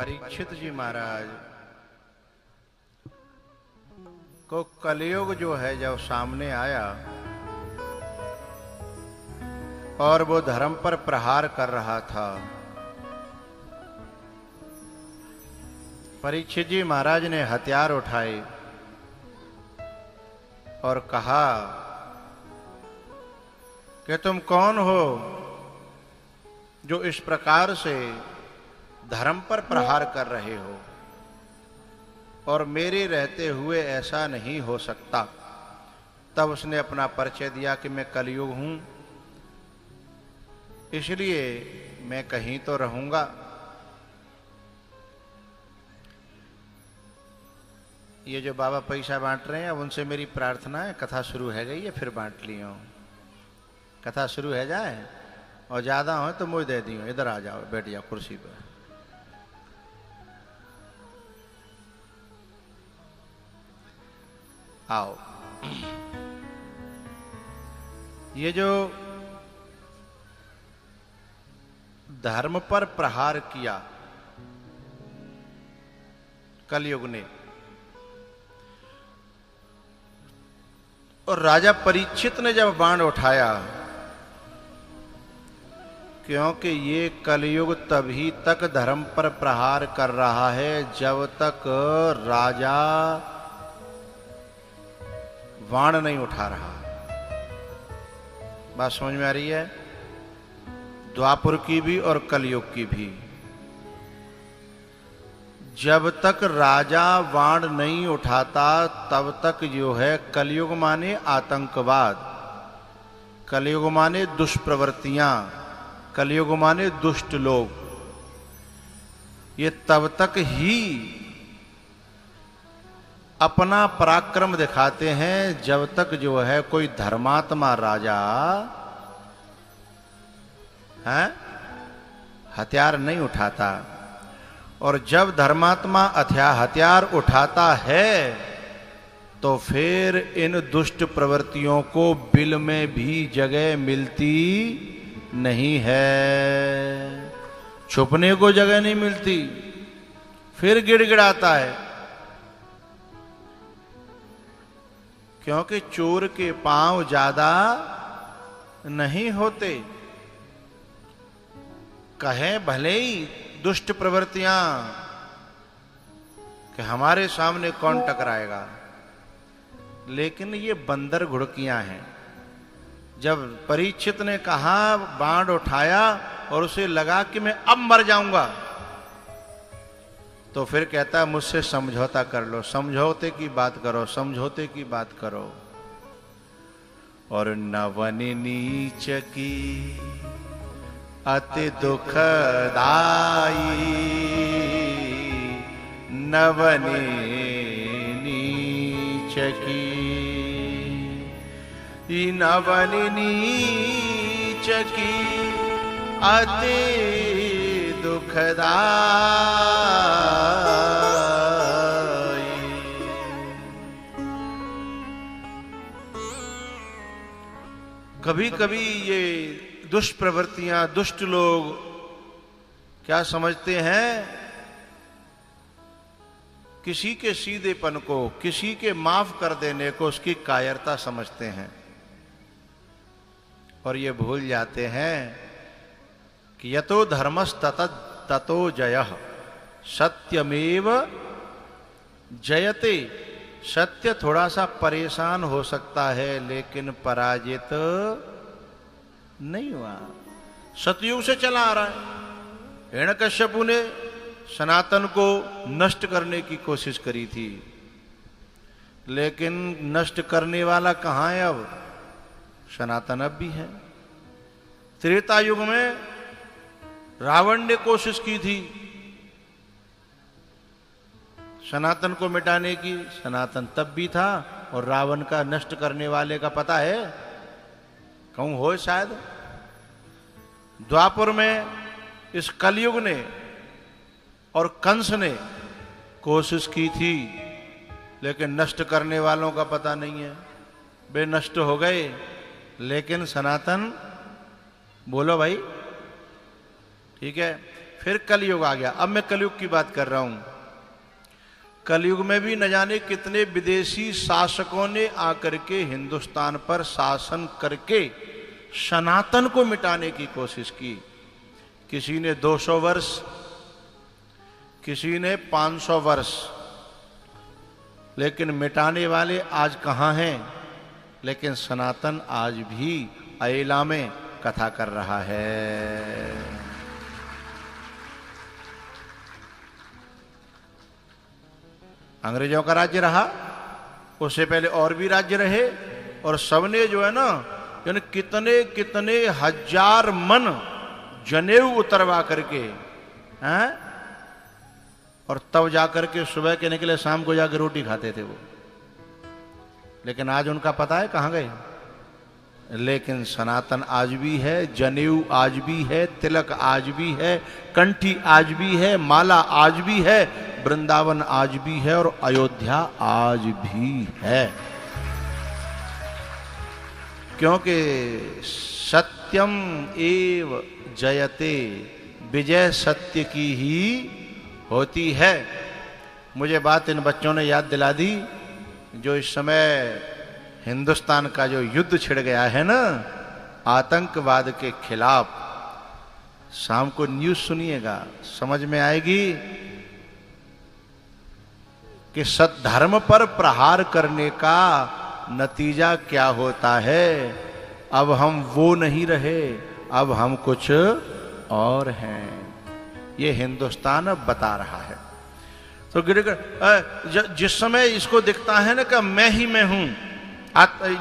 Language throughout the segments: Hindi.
परीक्षित जी महाराज को कलयुग जो है जब सामने आया और वो धर्म पर प्रहार कर रहा था, परीक्षित जी महाराज ने हथियार उठाए और कहा कि तुम कौन हो जो इस प्रकार से धर्म पर प्रहार कर रहे हो, और मेरे रहते हुए ऐसा नहीं हो सकता। तब उसने अपना परिचय दिया कि मैं कलयुग हूं, इसलिए मैं कहीं तो रहूंगा। ये जो बाबा पैसा बांट रहे हैं, अब उनसे मेरी प्रार्थना है, कथा शुरू है गई है, फिर बांट लियो। कथा शुरू है जाए और ज्यादा हो तो मुझे दे दियो, इधर आ जाओ, बैठ जाओ कुर्सी पर। आओ। ये जो धर्म पर प्रहार किया कलयुग ने, और राजा परीक्षित ने जब बाण उठाया, क्योंकि ये कलयुग तभी तक धर्म पर प्रहार कर रहा है जब तक राजा बाण नहीं उठा रहा। बात समझ में आ रही है? द्वापुर की भी और कलयुग की भी। जब तक राजा बाण नहीं उठाता तब तक जो है कलयुग माने आतंकवाद, कलयुग माने दुष्प्रवृत्तियां, कलयुग माने दुष्ट लोग, ये तब तक ही अपना पराक्रम दिखाते हैं जब तक जो है कोई धर्मात्मा राजा है हथियार नहीं उठाता। और जब धर्मात्मा हथियार उठाता है तो फिर इन दुष्ट प्रवृत्तियों को बिल में भी जगह मिलती नहीं है, छुपने को जगह नहीं मिलती, फिर गिड़गिड़ाता है। क्योंकि चोर के पांव ज्यादा नहीं होते, कहें भले ही दुष्ट प्रवृत्तियां कि हमारे सामने कौन टकराएगा, लेकिन ये बंदर घुड़कियां हैं। जब परीक्षित ने कहा, बाण उठाया और उसे लगा कि मैं अब मर जाऊंगा, तो फिर कहता मुझसे समझौता कर लो, समझौते की बात करो, समझौते की बात करो। और नवन नीच की अति दुखदाई, नवन नीच की, नवन नीच की अति दुखदाई। कभी कभी ये दुष्प्रवृत्तियां, दुष्ट लोग क्या समझते हैं, किसी के सीधेपन को, किसी के माफ कर देने को उसकी कायरता समझते हैं, और ये भूल जाते हैं कि यतो धर्मस्तत ततो जयः, सत्यमेव जयते। सत्य थोड़ा सा परेशान हो सकता है लेकिन पराजित नहीं हुआ। सतयुग से चला आ रहा है। हिरण्यकश्यपु ने सनातन को नष्ट करने की कोशिश करी थी, लेकिन नष्ट करने वाला कहां है अब? सनातन अब भी है। त्रेता युग में रावण ने कोशिश की थी सनातन को मिटाने की, सनातन तब भी था, और रावण का नष्ट करने वाले का पता है कहूं हो शायद। द्वापुर में इस कलयुग ने और कंस ने कोशिश की थी, लेकिन नष्ट करने वालों का पता नहीं है, वे नष्ट हो गए। लेकिन सनातन, बोलो भाई, ठीक है। फिर कलयुग आ गया। अब मैं कलयुग की बात कर रहा हूं। कलयुग में भी न जाने कितने विदेशी शासकों ने आकर के हिंदुस्तान पर शासन करके सनातन को मिटाने की कोशिश की। किसी ने 200 वर्ष, किसी ने 500 वर्ष, लेकिन मिटाने वाले आज कहां हैं? लेकिन सनातन आज भी अयला में कथा कर रहा है। अंग्रेजों का राज्य रहा, उससे पहले और भी राज्य रहे, और सबने जो है ना, यानी कितने कितने हजार मन जनेऊ उतरवा करके हैं, और तब जाकर के सुबह के निकले, शाम को जाकर रोटी खाते थे वो। लेकिन आज उनका पता है कहां गए? लेकिन सनातन आज भी है, जनेऊ आज भी है, तिलक आज भी है, कंठी आज भी है, माला आज भी है, वृंदावन आज भी है, और अयोध्या आज भी है। क्योंकि सत्यम एव जयते, विजय सत्य की ही होती है। मुझे बात इन बच्चों ने याद दिला दी, जो इस समय हिंदुस्तान का जो युद्ध छिड़ गया है ना आतंकवाद के खिलाफ। शाम को न्यूज़ सुनिएगा, समझ में आएगी कि सद्धर्म पर प्रहार करने का नतीजा क्या होता है। अब हम वो नहीं रहे, अब हम कुछ और हैं। ये हिंदुस्तान अब बता रहा है। तो जिस समय इसको दिखता है ना कि मैं ही मैं हूं,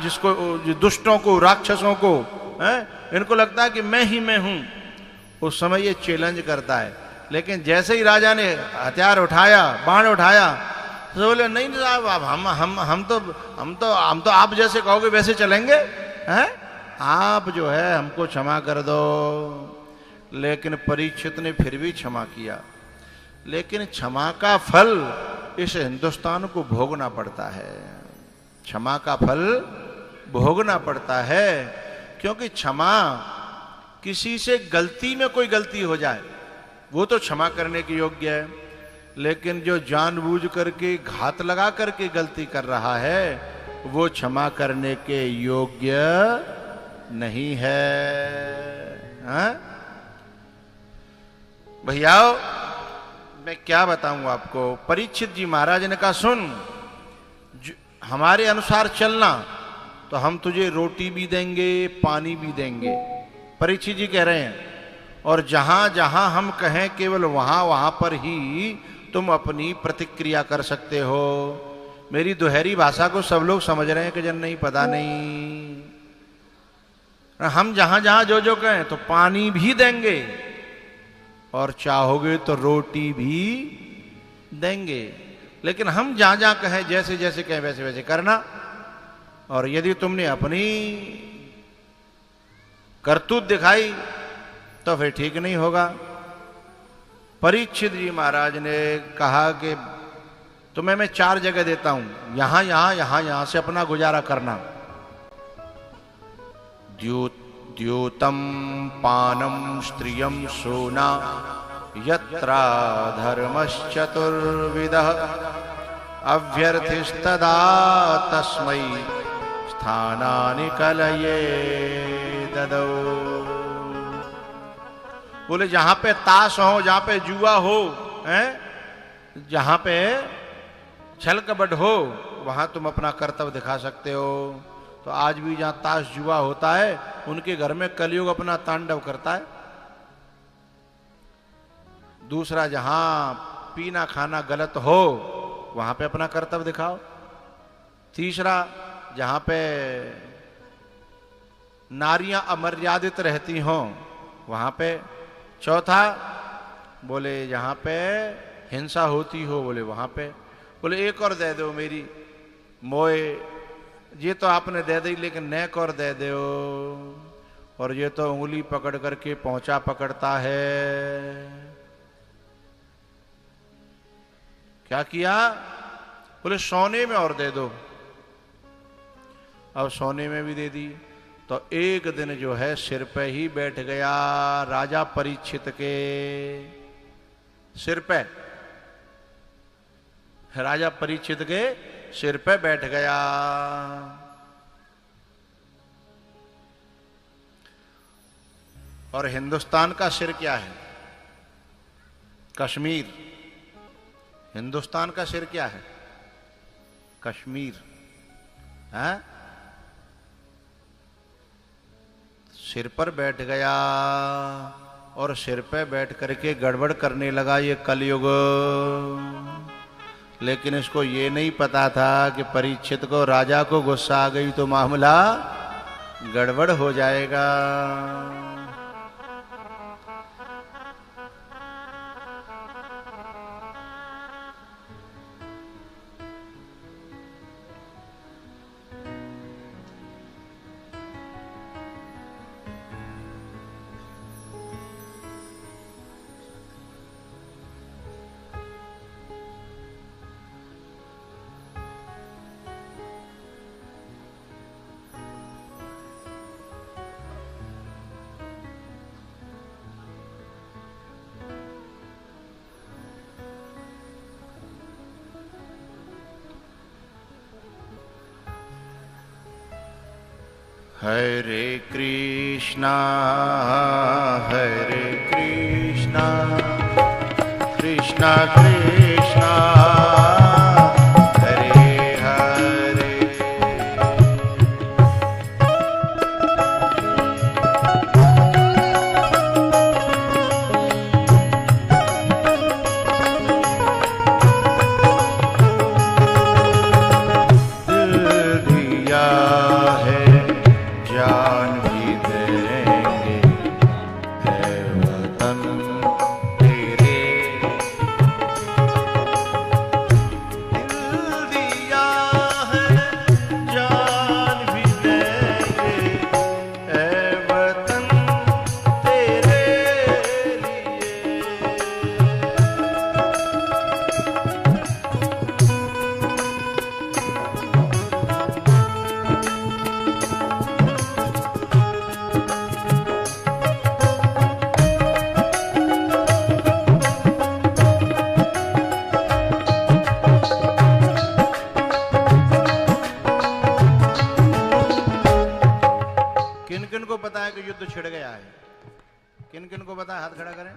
जिसको दुष्टों को, राक्षसों को, इनको लगता है कि मैं ही मैं हूं, उस समय ये चैलेंज करता है। लेकिन जैसे ही राजा ने हथियार उठाया, बाण उठाया, तो बोले नहीं साहब, अब हम तो आप जैसे कहोगे वैसे चलेंगे, हैं? आप जो है हमको क्षमा कर दो। लेकिन परीक्षित ने फिर भी क्षमा किया। लेकिन क्षमा का फल इस हिंदुस्तान को भोगना पड़ता है। क्षमा का फल भोगना पड़ता है, क्योंकि क्षमा, किसी से गलती में कोई गलती हो जाए वो तो क्षमा करने के योग्य है, लेकिन जो जानबूझ करके घात लगा करके गलती कर रहा है वो क्षमा करने के योग्य नहीं है। भैया मैं क्या बताऊं आपको। परीक्षित जी महाराज ने कहा, सुन, हमारे अनुसार चलना तो हम तुझे रोटी भी देंगे, पानी भी देंगे। परीक्षित जी कह रहे हैं, और जहां जहां हम कहें केवल वहां वहां पर ही तुम अपनी प्रतिक्रिया कर सकते हो। मेरी दोहरी भाषा को सब लोग समझ रहे हैं कि जन नहीं, पता नहीं। हम जहां जहां जो जो कहें तो पानी भी देंगे, और चाहोगे तो रोटी भी देंगे। लेकिन हम जहां जहां कहें, जैसे जैसे कहें वैसे वैसे करना। और यदि तुमने अपनी करतूत दिखाई तो फिर ठीक नहीं होगा। परीक्षित जी महाराज ने कहा कि तुम्हें मैं 4 जगह देता हूं, यहां यहां यहां यहां से अपना गुजारा करना। द्यूतम पानम स्त्रियम सोना यत्रा धर्मश्चतुर्विदः अभ्यर्थिस्तदा तस्मै स्थानानि कलये ददौ। बोले जहां पे ताश हो, जहां पे जुआ हो, जहां पे छल कपट हो, वहां तुम अपना कर्तव्य दिखा सकते हो। तो आज भी जहां ताश जुआ होता है उनके घर में कलयुग अपना तांडव करता है। दूसरा, जहां पीना खाना गलत हो वहां पे अपना कर्तव्य दिखाओ। तीसरा, जहां पे नारियां अमर्यादित रहती हों वहां पे। चौथा, बोले जहां पे हिंसा होती हो, बोले वहां पे। बोले एक और दे दो मेरी मोए, ये तो आपने दे दी, लेकिन नेक और दे दो। और ये तो उंगली पकड़ करके पहुंचा पकड़ता है। क्या किया? बोले सोने में और दे दो। अब सोने में भी दे दी। तो एक दिन जो है सिर पे ही बैठ गया राजा परीक्षित के। सिर पे, राजा परीक्षित के सिर पे बैठ गया। और हिंदुस्तान का सिर क्या है? कश्मीर। हिंदुस्तान का सिर क्या है? कश्मीर है। सिर पर बैठ गया और सिर पे बैठ करके गड़बड़ करने लगा ये कलयुग। लेकिन इसको ये नहीं पता था कि परीक्षित को, राजा को गुस्सा आ गई तो मामला गड़बड़ हो जाएगा। हरे कृष्णा कृष्णा कृष्णा हरे हरे। दिल दिया है जान भी देंगे, है वतन तेरे। दिल दिया है जान भी देंगे, है वतन तेरे लिए। किन किन को पता है कि युद्ध छिड़ गया है? किन किन को पता है? हाथ खड़ा करें,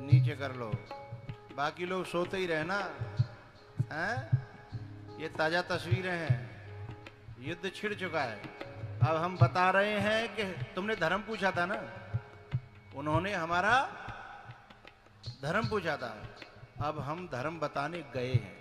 नीचे कर लो। बाकी लोग सोते ही रहे ना, हैं? ये ताजा तस्वीरें हैं, युद्ध छिड़ चुका है। अब हम बता रहे हैं कि तुमने धर्म पूछा था ना, उन्होंने हमारा धर्म पूछा था, अब हम धर्म बताने गए हैं।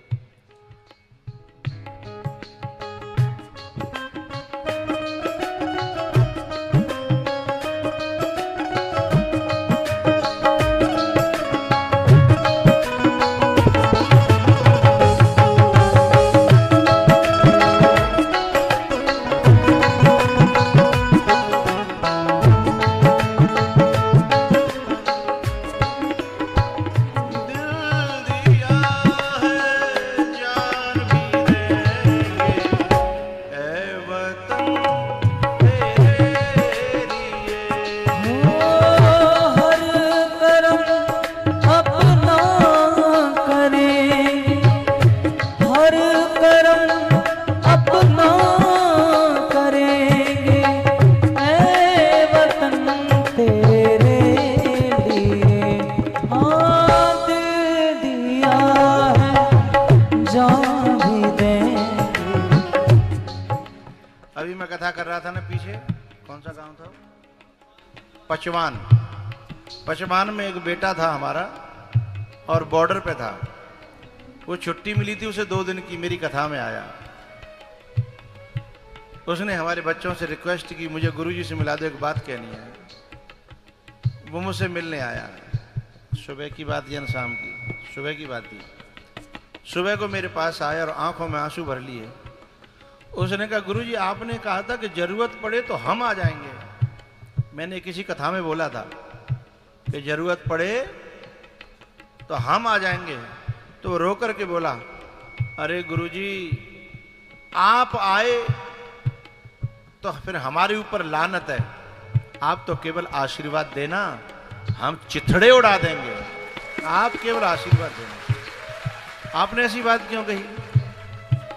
अभी मैं कथा कर रहा था ना पीछे, कौन सा गांव था? पचवान। पचवान में एक बेटा था हमारा और बॉर्डर पे था। वो छुट्टी मिली थी उसे 2 दिन की, मेरी कथा में आया। उसने हमारे बच्चों से रिक्वेस्ट की, मुझे गुरुजी से मिला दो, एक बात कहनी है। वो मुझसे मिलने आया। सुबह की बात या शाम की? सुबह की बात थी। सुबह को मेरे पास आया और आंखों में आंसू भर लिए। उसने कहा, गुरुजी आपने कहा था कि जरूरत पड़े तो हम आ जाएंगे। मैंने किसी कथा में बोला था कि जरूरत पड़े तो हम आ जाएंगे। तो वो रो करके बोला, अरे गुरुजी आप आए तो फिर हमारे ऊपर लानत है, आप तो केवल आशीर्वाद देना, हम चिथड़े उड़ा देंगे। आप केवल आशीर्वाद देना। आपने ऐसी बात क्यों कही?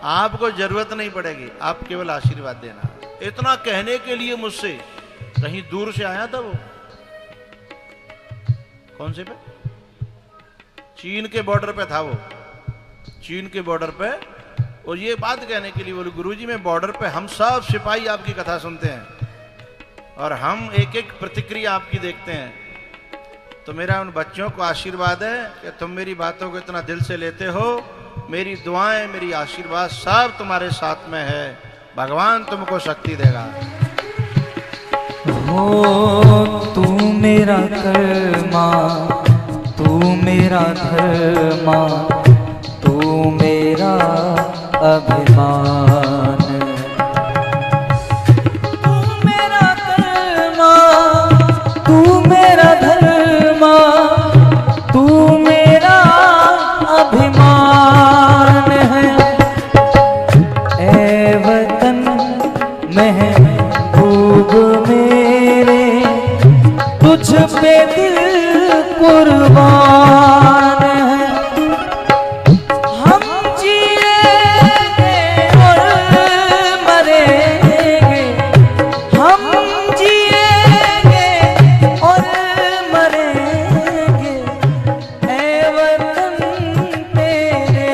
आपको जरूरत नहीं पड़ेगी, आप केवल आशीर्वाद देना। इतना कहने के लिए मुझसे कहीं दूर से आया था वो। कौन से पे? चीन के बॉर्डर पे था वो, चीन के बॉर्डर पे। और ये बात कहने के लिए बोले, गुरुजी मैं बॉर्डर पे, हम सब सिपाही आपकी कथा सुनते हैं और हम एक एक प्रतिक्रिया आपकी देखते हैं। तो मेरा उन बच्चों को आशीर्वाद है कि तुम मेरी बातों को इतना दिल से लेते हो। मेरी दुआएं, मेरी आशीर्वाद सब तुम्हारे साथ में है। भगवान तुमको शक्ति देगा। हो तू मेरा कर्मा, तू मेरा धर्मा, तू मेरा अभिमान। तू मेरा कर्मा, तू मेरा धर्मा, तू मेरा अभिमान है। ऐ वतन महबूब मेरे, तुझ पे दिल कुर्बान है। हम जिएंगे और मरेंगे, हम जिएंगे और मरेंगे। ऐ वतन तेरे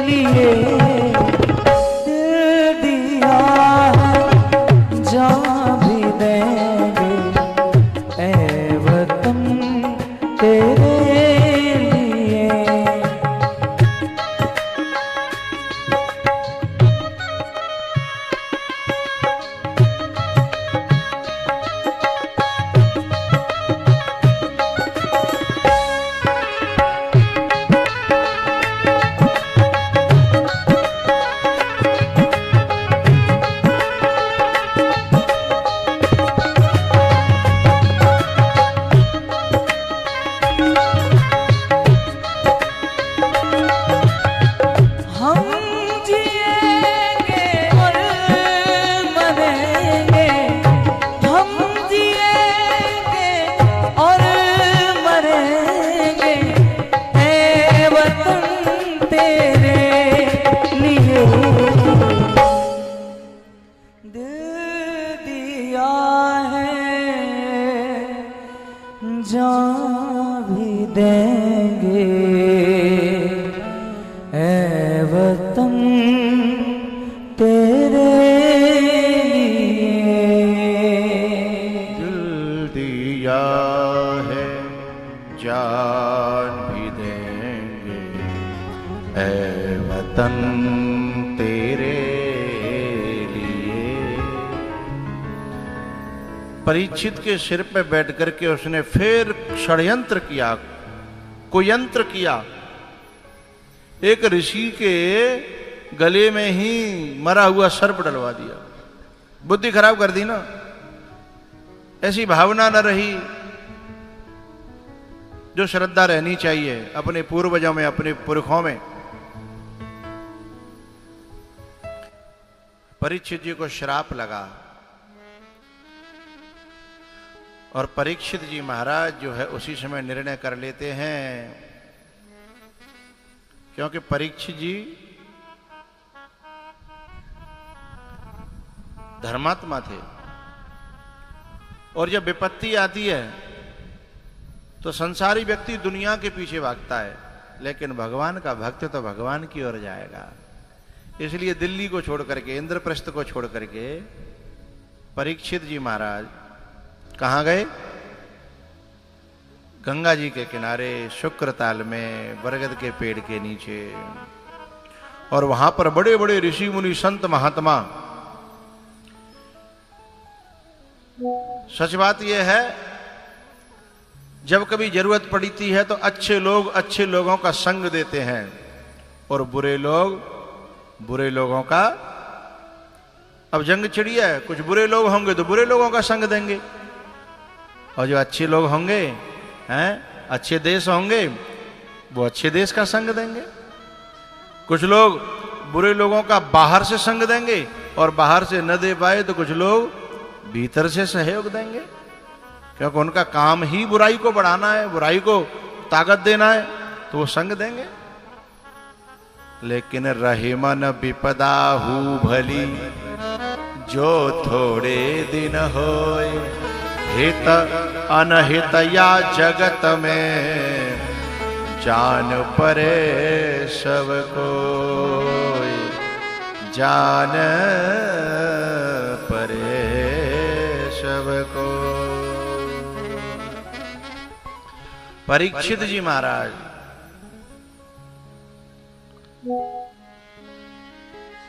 लिए दिल दिया है, जान भी देंगे। ऐ वतन तेरे लिए। हम जिएंगे और मरेंगे, हम जिएंगे और मरेंगे। ऐ वतन तेरे लिए दिल दिया है, जान भी देंगे। ऐ वतन तेरे लिए। दिल दिया है, जान भी देंगे। ऐ वतन तेरे लिए। परीक्षित के सिर पे बैठ करके उसने फिर षड्यंत्र किया, कुयंत्र किया। एक ऋषि के गले में ही मरा हुआ सर्प डलवा दिया। बुद्धि खराब कर दी ना, ऐसी भावना न रही जो श्रद्धा रहनी चाहिए अपने पूर्वजों में, अपने पुरखों में। परीक्षित जी को श्राप लगा और परीक्षित जी महाराज जो है उसी समय निर्णय कर लेते हैं, क्योंकि परीक्षित जी धर्मात्मा थे और जब विपत्ति आती है तो संसारी व्यक्ति दुनिया के पीछे भागता है, लेकिन भगवान का भक्त तो भगवान की ओर जाएगा। इसलिए दिल्ली को छोड़ करके, इंद्रप्रस्थ को छोड़ करके परीक्षित जी महाराज कहाँ गए? गंगा जी के किनारे शुक्रताल में बरगद के पेड़ के नीचे। और वहां पर बड़े बड़े ऋषि मुनि संत महात्मा। सच बात यह है, जब कभी जरूरत पड़ती है तो अच्छे लोग अच्छे लोगों का संग देते हैं और बुरे लोग बुरे लोगों का। अब जंग छिड़ी है, कुछ बुरे लोग होंगे तो बुरे लोगों का संग देंगे, और जो अच्छे लोग होंगे हैं, अच्छे देश होंगे, वो अच्छे देश का संग देंगे। कुछ लोग बुरे लोगों का बाहर से संग देंगे और बाहर से न दे पाए तो कुछ लोग भीतर से सहयोग देंगे, क्योंकि उनका काम ही बुराई को बढ़ाना है, बुराई को ताकत देना है तो वो संग देंगे। लेकिन रहीमन विपदा हु भली, जो थोड़े दिन होए, हित अनहित या जगत में, जान परे सब कोई, जान परे सब को। परीक्षित जी महाराज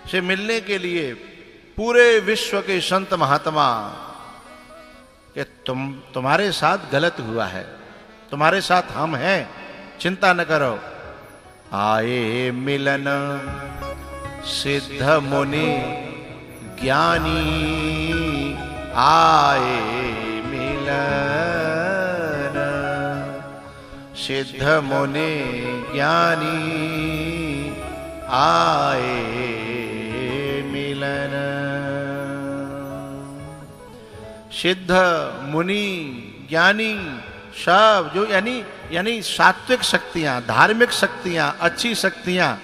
से मिलने के लिए पूरे विश्व के संत महात्मा कि तुम्हारे साथ गलत हुआ है, तुम्हारे साथ हम हैं, चिंता न करो। आए मिलन सिद्ध मुनि ज्ञानी, आए मिलन सिद्ध मुनि ज्ञानी, आए मिलन। सिद्ध मुनि ज्ञानी सब जो यानी सात्विक शक्तियां, धार्मिक शक्तियां, अच्छी शक्तियां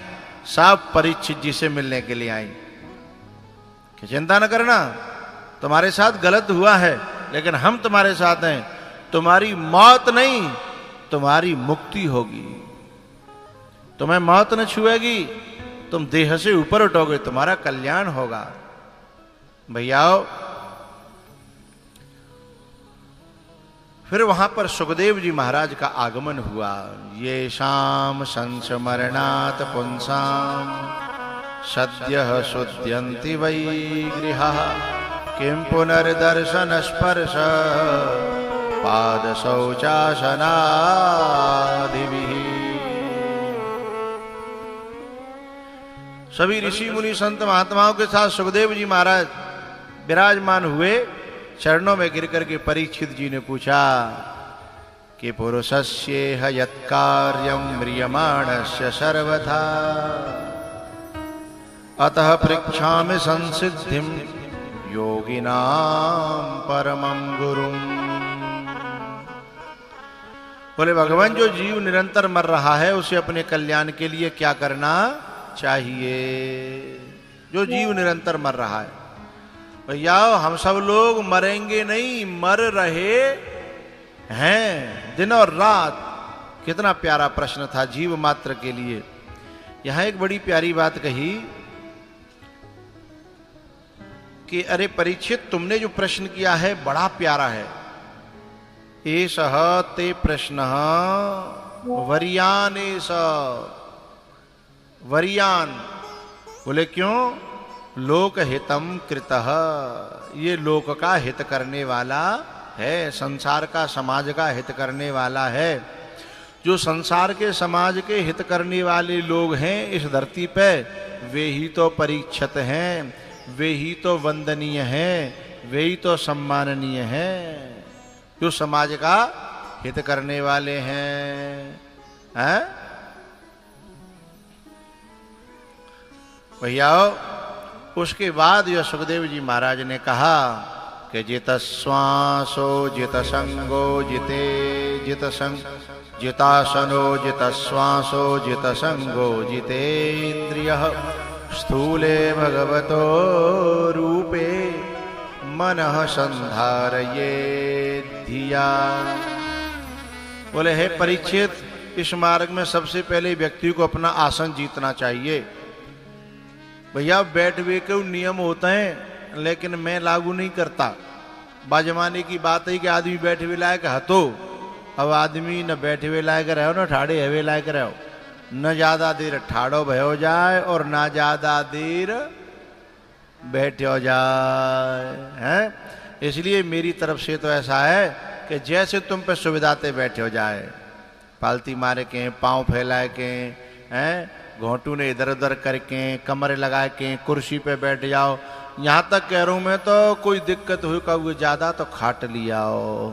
सब परीक्षित जी से मिलने के लिए आई कि चिंता न करना, तुम्हारे साथ गलत हुआ है लेकिन हम तुम्हारे साथ हैं, तुम्हारी मौत नहीं तुम्हारी मुक्ति होगी, तुम्हें मौत न छुएगी, तुम देह से ऊपर उठोगे, तुम्हारा कल्याण होगा। भैयाओ फिर वहां पर सुखदेव जी महाराज का आगमन हुआ। ये शाम संस्मरणात् पुंसाम सद्यः शुद्ध्यन्ति वै गृहः, किं पुनर्दर्शन स्पर्श पाद शौचासनादिभिः। सभी ऋषि मुनि संत महात्माओं के साथ सुखदेव जी महाराज विराजमान हुए। चरणों में गिर करके परीक्षित जी ने पूछा कि पुरुषस्येह यत्कार्यं म्रियमाणस्य सर्वथा, अतः पृच्छामि संसिद्धिं योगिनां परमं गुरुं। बोले भगवान, जो जीव निरंतर मर रहा है उसे अपने कल्याण के लिए क्या करना चाहिए? जो जीव निरंतर मर रहा है, भैया हम सब लोग मरेंगे नहीं, मर रहे हैं दिन और रात। कितना प्यारा प्रश्न था जीव मात्र के लिए। यहां एक बड़ी प्यारी बात कही कि अरे परीक्षित, तुमने जो प्रश्न किया है बड़ा प्यारा है। एषः ते प्रश्नः वर्यानेश, वर्यान बोले क्यों? लोक हितम कृतः, ये लोक का हित करने वाला है, संसार का समाज का हित करने वाला है। जो संसार के समाज के हित करने वाले लोग हैं इस धरती पे, वे ही तो परीक्षित हैं, वे ही तो वंदनीय हैं, वे ही तो सम्माननीय हैं, जो समाज का हित करने वाले हैं। भैया उसके बाद यह सुखदेव जी महाराज ने कहा कि जित श्वासो जित संगो जिते जित संग जितासनो जित श्वासो जित संगो जितेन्द्रियः स्थूले भगवतो रूपे मनः संधारये धिया। बोले हे परीक्षित, इस मार्ग में सबसे पहले व्यक्ति को अपना आसन जीतना चाहिए। भैया बैठवे के नियम होते हैं लेकिन मैं लागू नहीं करता। बाजमाने की बात है कि आदमी बैठे हुए लायक हतो, अब आदमी न बैठे हुए लायक रहो न ठाड़े हवे लायक रहो, न ज्यादा देर ठाड़ो भयो जाए और ना ज्यादा देर बैठो जाए हैं। इसलिए मेरी तरफ से तो ऐसा है कि जैसे तुम पे सुविधाते बैठे हो जाए, पालती मारे के, पाँव फैलाए के हैं, घोंटू ने इधर उधर करके, कमरे लगा के कुर्सी पे बैठ जाओ। यहाँ तक कह रहा हूं मैं तो कोई दिक्कत हुई कभी ज्यादा तो खाट लियाओ,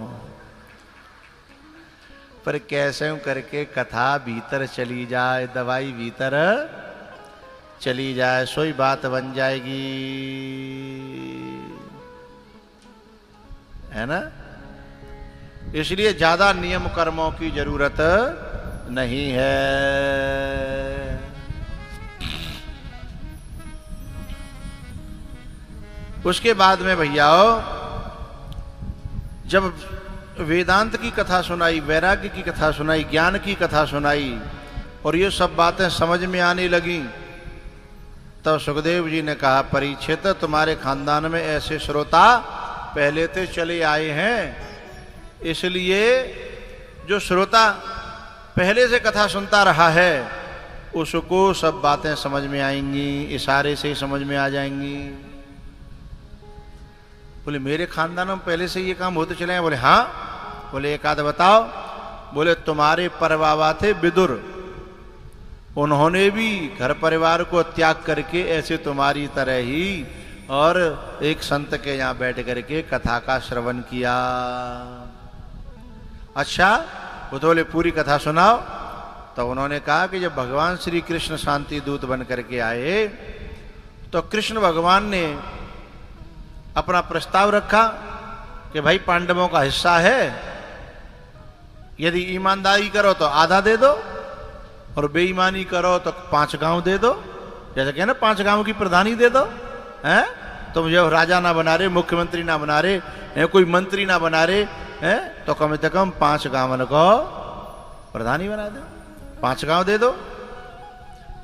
पर कैसे करके कथा भीतर चली जाए, दवाई भीतर चली जाए, सोई बात बन जाएगी, है ना। इसलिए ज्यादा नियम कर्मों की जरूरत नहीं है। उसके बाद में भैयाओ, जब वेदांत की कथा सुनाई, वैराग्य की कथा सुनाई, ज्ञान की कथा सुनाई और ये सब बातें समझ में आने लगी, तब सुखदेव जी ने कहा, परीक्षित तुम्हारे खानदान में ऐसे श्रोता पहले से चले आए हैं, इसलिए जो श्रोता पहले से कथा सुनता रहा है उसको सब बातें समझ में आएंगी, इशारे से समझ में आ जाएंगी। बोले मेरे खानदान में पहले से ये काम होते चले हैं? बोले हाँ। बोले एक आध बताओ। बोले तुम्हारे परबाबा थे विदुर, उन्होंने भी घर परिवार को त्याग करके ऐसे तुम्हारी तरह ही और एक संत के यहां बैठ करके कथा का श्रवण किया। अच्छा, वो तो बोले पूरी कथा सुनाओ। तो उन्होंने कहा कि जब भगवान श्री कृष्ण शांति दूत बन करके आए तो कृष्ण भगवान ने अपना प्रस्ताव रखा कि भाई पांडवों का हिस्सा है, यदि ईमानदारी करो तो आधा दे दो और बेईमानी करो तो 5 गांव दे दो। जैसे कहना 5 गांव की प्रधानी दे दो, हैं? तो मुझे राजा ना बना रहे, मुख्यमंत्री ना बना रहे, कोई मंत्री ना बना रहे, हैं? तो कम से कम 5 गांव को प्रधानी बना दो, 5 गांव दे दो।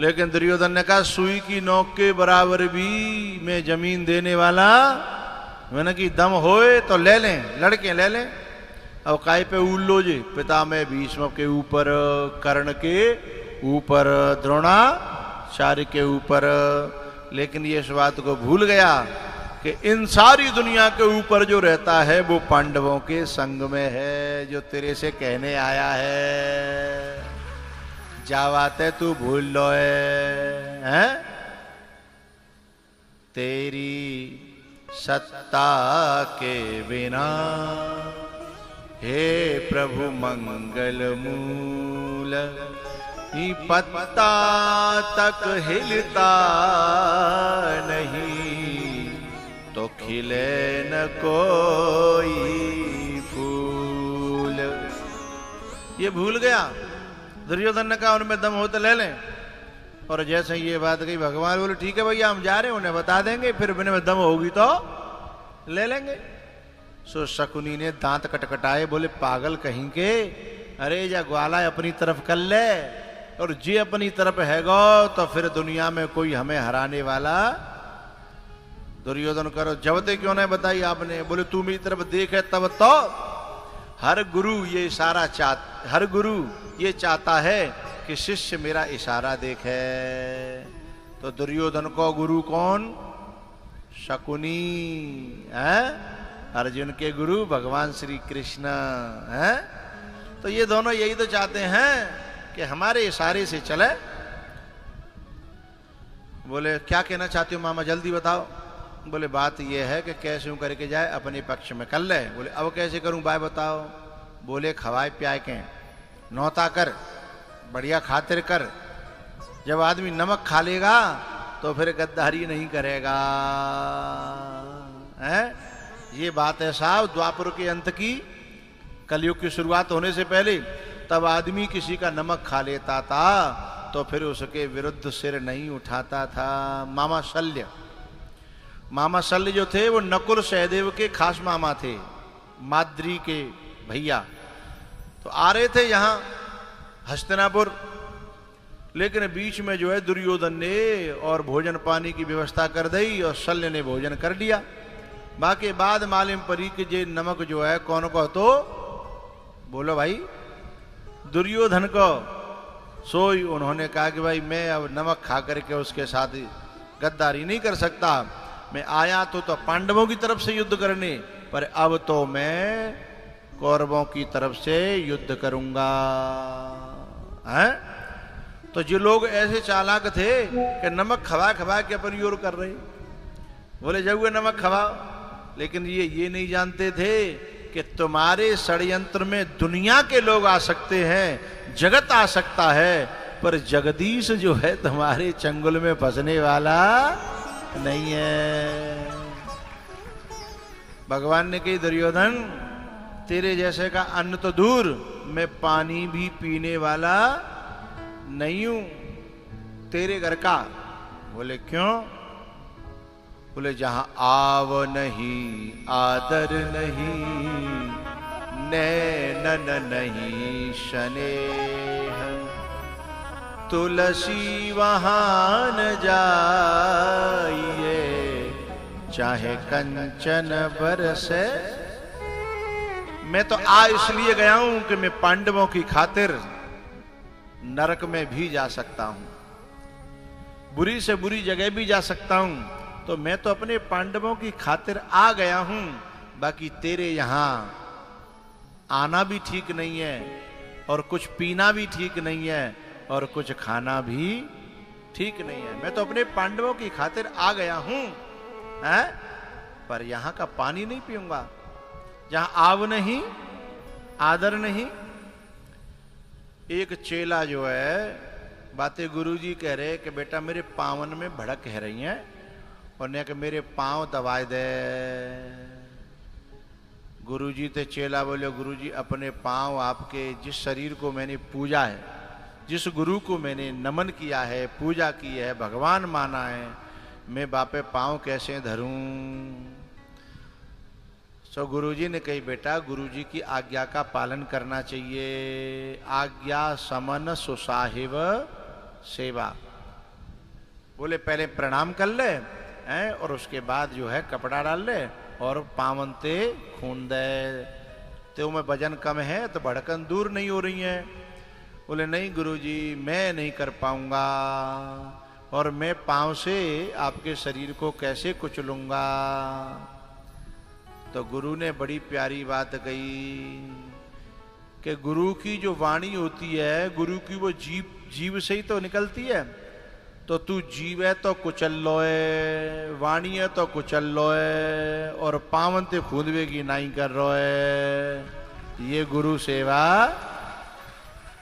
लेकिन दुर्योधन ने कहा सुई की नोक के बराबर भी मैं जमीन देने वाला, मैंने कि दम होए तो ले लें, लड़के ले लें। अब काय पे उल्लो जी, पिता में भीष्म के ऊपर, कर्ण के ऊपर, द्रोणाचार्य के ऊपर। लेकिन ये इस बात को भूल गया कि इन सारी दुनिया के ऊपर जो रहता है वो पांडवों के संग में है, जो तेरे से कहने आया है। जावाते तू भूल लो है? तेरी सत्ता के बिना हे प्रभु मंगल मूल, पत्ता तक हिलता नहीं तो खिले न कोई फूल। ये भूल गया। दुर्योधन ने कहा उनमें दम हो तो ले लें। और जैसे ये बात कही भगवान बोले ठीक है भैया हम जा रहे हैं, उन्हें बता देंगे, फिर उनमें दम होगी तो ले लेंगे। सो शकुनी ने दांत कटकटाए, बोले पागल कहीं के, अरे जा ग्वाला अपनी तरफ कर ले और जी अपनी तरफ हैगो तो फिर दुनिया में कोई हमें हराने वाला। दुर्योधन करो जबते क्यों नहीं बताई आपने? बोले तू मेरी तरफ देखे तब तो। हर गुरु ये चाहता है कि शिष्य मेरा इशारा देखे। तो दुर्योधन को गुरु कौन? शकुनी है, अर्जुन के गुरु भगवान श्री कृष्ण है। तो ये दोनों यही तो चाहते हैं कि हमारे इशारे से चले। बोले क्या कहना चाहते हो मामा, जल्दी बताओ। बोले बात ये है कि कैसे यूं करके जाए अपने पक्ष में कर ले। बोले अब कैसे करूं बाय बताओ। बोले खवाए प्याय के नौता कर, बढ़िया खातिर कर। जब आदमी नमक खा लेगा तो फिर गद्दारी नहीं करेगा, है? ये बात है साहब द्वापर के अंत की, कलयुग की शुरुआत होने से पहले। तब आदमी किसी का नमक खा लेता था तो फिर उसके विरुद्ध सिर नहीं उठाता था। मामा शल्य जो थे वो नकुल सहदेव के खास मामा थे, माद्री के भैया। तो आ रहे थे यहाँ हस्तिनापुर, लेकिन बीच में जो है दुर्योधन ने और भोजन पानी की व्यवस्था कर दी और शल्य ने भोजन कर लिया। बाकी बाद मालूम पड़ी कि जे नमक जो है कौन को, तो बोलो भाई दुर्योधन को। सोई उन्होंने कहा कि भाई मैं अब नमक खा करके उसके साथ गद्दारी नहीं कर सकता। मैं आया तो पांडवों की तरफ से युद्ध करने, पर अब तो मैं कौरवों की तरफ से युद्ध करूंगा, हैं? तो जो लोग ऐसे चालाक थे कि नमक खवा खवा के अपनी ओर कर रहे, बोले जब नमक खवाओ। लेकिन ये नहीं जानते थे कि तुम्हारे षड्यंत्र में दुनिया के लोग आ सकते हैं, जगत आ सकता है, पर जगदीश जो है तुम्हारे चंगुल में फंसने वाला नहीं है। भगवान ने कही दुर्योधन तेरे जैसे का अन्न तो दूर, मैं पानी भी पीने वाला नहीं हूं तेरे घर का। बोले क्यों? बोले जहां आव नहीं, आदर नहीं, नैनन नहीं स्नेह, तुलसी वहां न जाइए, चाहे कंचन बरसे। मैं तो आ इसलिए गया हूं कि मैं पांडवों की खातिर नरक में भी जा सकता हूं, बुरी से बुरी जगह भी जा सकता हूं, तो मैं तो अपने पांडवों की खातिर आ गया हूं। बाकी तेरे यहां आना भी ठीक नहीं है, और कुछ पीना भी ठीक नहीं है, और कुछ खाना भी ठीक नहीं है। मैं तो अपने पांडवों की खातिर आ गया हूं, है? पर यहां का पानी नहीं पीऊंगा जहां आव नहीं, आदर नहीं। एक चेला जो है बातें गुरुजी कह रहे कि बेटा मेरे पावन में भड़क कह रही हैं, और ने कि मेरे पांव दबाए दे। गुरुजी ते चेला बोले गुरुजी अपने पांव आपके, जिस शरीर को मैंने पूजा है, जिस गुरु को मैंने नमन किया है, पूजा की है, भगवान माना है, मैं बापे पांव कैसे धरूं? सो गुरुजी ने कही बेटा गुरुजी की आज्ञा का पालन करना चाहिए। आज्ञा समन सुसाहिब सेवा। बोले पहले प्रणाम कर ले हैं, और उसके बाद जो है कपड़ा डाल ले और पावन ते खून दे। तो में वजन कम है तो भड़कन दूर नहीं हो रही है। बोले नहीं गुरुजी मैं नहीं कर पाऊंगा, और मैं पांव से आपके शरीर को कैसे कुचलूंगा? तो गुरु ने बड़ी प्यारी बात कही कि गुरु की जो वाणी होती है, गुरु की वो जीव से ही तो निकलती है। तो तू जीव है तो कुचल लोए, वाणी है तो कुचल लोए, और पावन ते खूंदवे की नाई कर रो है। ये गुरु सेवा